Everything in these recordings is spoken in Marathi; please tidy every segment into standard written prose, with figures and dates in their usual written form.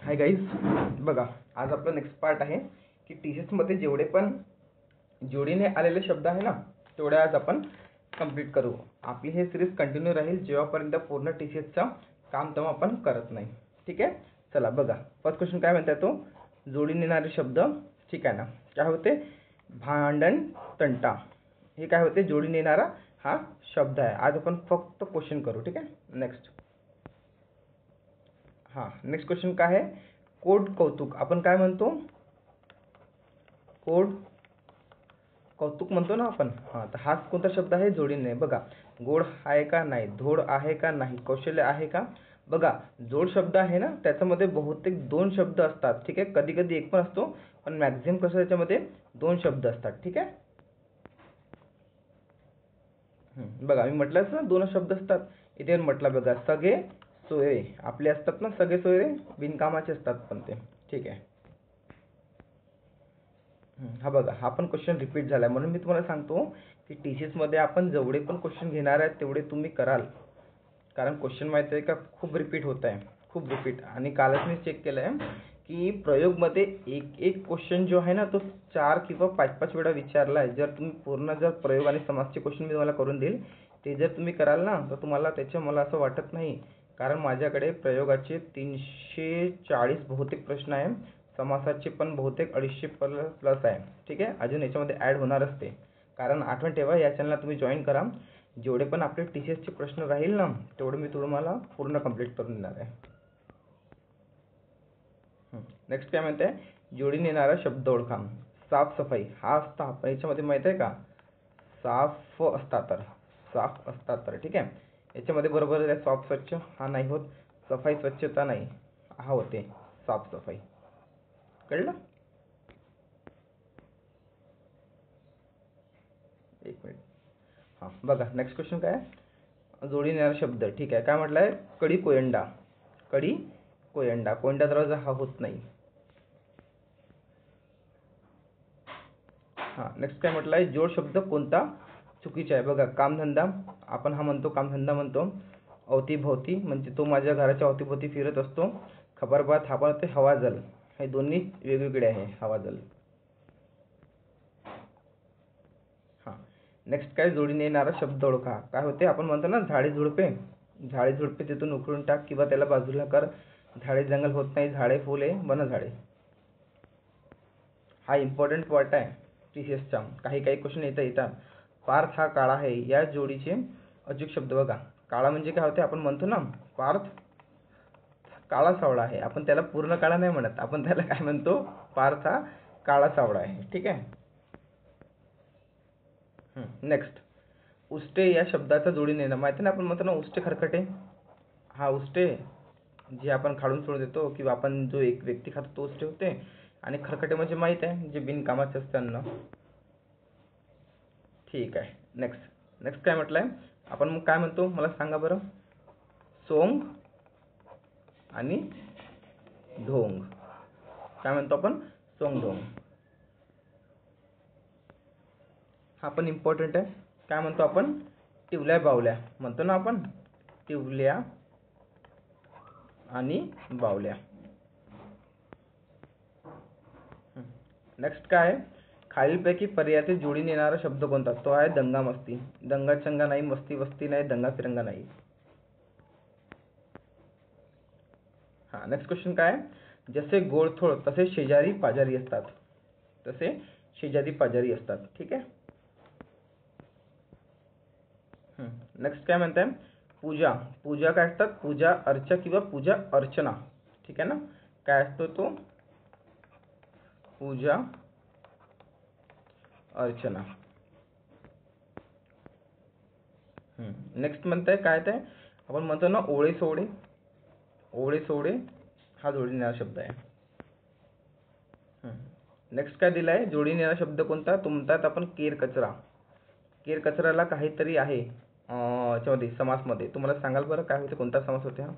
हाय गाईज, बघा आज आपला नेक्स्ट पार्ट आहे की टीसीएसमध्ये जेवढे पण जोडीने आलेले शब्द आहे ना तेवढे आज आपण कंप्लीट करू. आपली हे सिरीज कंटिन्यू राहील जेव्हापर्यंत पूर्ण टीसीएसचा काम तेव्हा आपण करत नाही. ठीक आहे, चला बघा फर्स्ट क्वेश्चन काय म्हणतात तो जोडीने येणारे शब्द. ठीक आहे ना, काय होते भांडण तंटा, हे काय होते जोडीने येणारा हा शब्द आहे. आज आपण फक्त क्वेश्चन करू. ठीक आहे, नेक्स्ट नेक्स्ट क्वेश्चन काय आहे कोड कौतुक. आपण काय म्हणतो कोड कौतुक म्हणतो ना आपण. तर हा कोणता शब्द आहे जोडीने. बघा गोड आहे का नाही, धोड आहे का नाही, कौशल्य आहे का. बघा जोड शब्द आहे ना त्याच्यामध्ये बहुतेक दोन शब्द असतात. ठीक आहे, कधी कधी एक पण असतो पण मॅक्झिमम कसं त्याच्यामध्ये दोन शब्द असतात. ठीक आहे, बघा मी म्हटलंच ना दोन शब्द असतात. इथे म्हटलं बघा सगळे सोयरे आपले असतात ना, सगळे सोयरे बिनकामाचे असतात पण ते. ठीक आहे, हा बघा हा पण क्वेश्चन रिपीट झाला आहे म्हणून मी तुम्हाला सांगतो की टीसीएसमध्ये आपण जेवढे पण क्वेश्चन घेणार आहेत तेवढे तुम्ही कराल. कारण क्वेश्चन माहिती आहे का खूप रिपीट होत आहे, खूप रिपीट. आणि कालच मी चेक केलं आहे की प्रयोगमध्ये एक एक क्वेश्चन जो आहे ना तो 4 किंवा 5-5 वेळा विचारला आहे. जर तुम्ही पूर्ण जर प्रयोग आणि समाजचे क्वेश्चन मी तुम्हाला करून देईल ते जर तुम्ही कराल ना तर तुम्हाला त्याचे मला असं वाटत नाही. कारण माझ्याकडे प्रयोगाचे 340 बहुतेक प्रश्न आहे, समासाचे पण बहुतेक 250 प्लस आहे. ठीक आहे, अजून याच्यामध्ये ॲड होणारच ते. कारण आठवण ठेवा या चॅनलला तुम्ही जॉईन करा. जेवढे पण आपले टीसीएसचे प्रश्न राहील ना तेवढे मी तुम्हाला पूर्ण कंप्लीट करून देणार आहे. नेक्स्ट काय म्हणते जोडीने येणारा शब्द ओळखा. साफसफाई हा असता पण याच्यामध्ये माहिती आहे का साफ असता तर, साफ असता तर. ठीक आहे, याच्यामध्ये बरोबर आहे साफ स्वच्छ हा नाही होत, सफाई स्वच्छता नाही हा होते साफसफाई. कळलं. एक मिनिट. बघा नेक्स्ट क्वेश्चन काय आहे जोडीने येणारा शब्द. ठीक आहे, काय म्हटलं आहे कडी कोयंडा. कडी कोयंडा, कोयंडा दरवाजा हा होत नाही. नेक्स्ट काय म्हटलं आहे जोड शब्द कोणता चुकीचा आहे. बघा कामधंदा आपण हा म्हणतो, कामधंदा म्हणतो. अवतीभोवती म्हणजे तो माझ्या घराच्या अवतीभोवती फिरत असतो. खबरबात हा पण ते हवाजल, हे दोन्ही वेगवेगळे आहे हवाजल. नेक्स्ट काय जोडीने येणारा शब्द ओळखा. काय होते आपण म्हणतो ना झाडे झुडपे, झाडे झुडपे तिथून उकळून टाक किंवा त्याला बाजूला कर. झाडे जंगल होत नाही, झाडे फुले बन झाडे. हा इम्पॉर्टंट पार्ट आहे टीसीएसचा. काही काही क्वेश्चन येतात. पार्थ हा काळा आहे या जोडीचे अचूक शब्द. बघा काळा म्हणजे काय होते आपण म्हणतो ना पार्थ काळा सावळा आहे, आपण त्याला पूर्ण काळा नाही म्हणत, आपण त्याला काय म्हणतो पार्थ हा काळा सावळा आहे. ठीक आहे, नेक्स्ट उष्टे या शब्दाचा जोडीने येणं. माहिती ना आपण म्हणतो ना उष्टे खरकटे. हा उष्टे जे आपण खाडून सोडून देतो किंवा आपण जो एक व्यक्ती खातो तो उष्टे होते. आणि खरकटे म्हणजे माहीत आहे जे बिनकामाचे असते अन्न. ठीक आहे, नेक्स्ट नेक्स्ट काय म्हटलं आहे आपण मग काय म्हणतो मला सांगा बरं. सोंग आणि ढोंग काय म्हणतो आपण सोंग ढोंग. हा पण इम्पॉर्टंट आहे. काय म्हणतो आपण टिवल्या बावल्या म्हणतो ना आपण, टिवल्या आणि बावल्या. नेक्स्ट काय आहे खालीलपैकी पर्यायातील जोडीने येणारा शब्द कोणता. तो आहे दंगा मस्ती. दंगा चंगा नाही, मस्ती वस्ती नाही, दंगा फिरंगा नाही. नेक्स्ट क्वेश्चन काय आहे जसे गोळथोळ तसे शेजारी पाजारी असतात. तसे शेजारी पाजारी असतात. ठीक आहे, नेक्स्ट काय म्हणताय पूजा. पूजा काय असतात पूजा अर्चा किंवा पूजा अर्चना. ठीक आहे ना, काय असतो तो पूजा अर्चना. नेक्स्ट म्हणताय काय ते आपण म्हणतो ना ओळे सोडे. ओळे सोडे हा जोडीने येणारा शब्द आहे. नेक्स्ट काय दिलाय जोडीने येणारा शब्द कोणता तो म्हणतात आपण केर कचरा. केर कचराला काहीतरी आहे याच्यामध्ये समासमध्ये. तुम्हाला सांगाल बरं काय होते कोणता समास होते हा.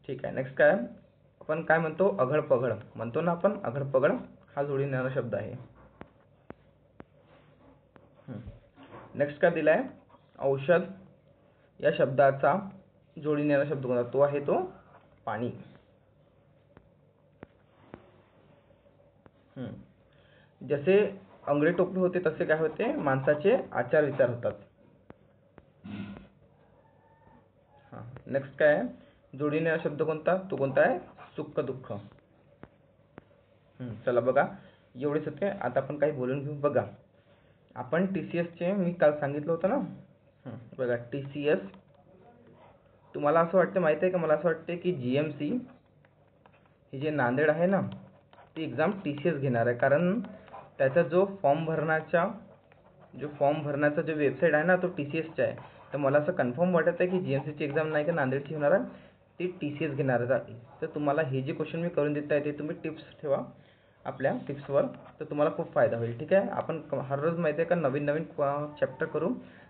ठीक आहे, नेक्स्ट काय आपण काय म्हणतो अघड पघड म्हणतो ना आपण, अघड पघड हा जोडीने येणारा शब्द आहे. नेक्स्ट काय दिलाय औषध या शब्दाचा जोडीने येणारा शब्द कोणता? तो आहे तो पाणी. जसे अंगडे टोपले होते तसे काय होते? माणसाचे आचार विचार होतात. नेक्स्ट काय आहे? जोडीने येणारा शब्द कोणता? तो कोणता आहे? सुख दुःख. चला बघा, एवढेच होते. आता आपण काही बोलून घेऊ. बघा, आपण टीसीएसचे मी काल सांगितलं होतं ना. बघा, टीसीएस तुम्हाला असं वाटतं माहिती आहे का? मला असं वाटते की जीएमसी हे जे नांदेड आहे ना, ती एक्झाम टीसीएस घेणार आहे. कारण त्याचा जो फॉर्म भरण्याचा जो वेबसाईट आहे ना, तो टीसीएसचा आहे. तर मला असं कन्फर्म वाटत आहे की जीएमसीची एक्झाम नाही का नांदेडची होणार आहे, ती टीसीएस घेणार आहे. तर तुम्हाला हे जे क्वेश्चन मी करून देत आहे ते तुम्ही टिप्स ठेवा आपल्या टिप्सवर, तर तुम्हाला खूप फायदा होईल. ठीक आहे. आपण हर रोज माहिती आहे का नवीन नवीन चॅप्टर करू.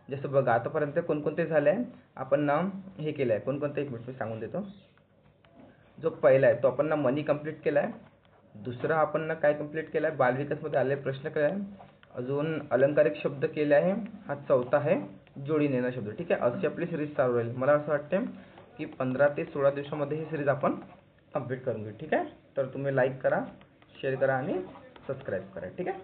जसं बघा, आतापर्यंत कोणकोणते झाले आहे आपण हे केलं आहे. कोणकोणते? एक मिनिट मी सांगून देतो. जो पहिला आहे तो आपण मनी कंप्लीट केला आहे. दुसरा आपण काय कंप्लीट केला आहे? बालविकासमध्ये आलेले प्रश्न केले आहे. अजून अलंकारिक शब्द केले आहे. हा चौथा आहे जोडीने येणारा शब्द. ठीक आहे. अशी आपली सिरीज चालू राहील. मला असं वाटते की 15 ते 16 दिवसामध्ये ही सिरीज आपण कंप्लीट करून घेऊ. ठीक आहे. तर तुम्ही लाईक करा, शेअर करा आणि सबस्क्राईब करा. ठीक आहे.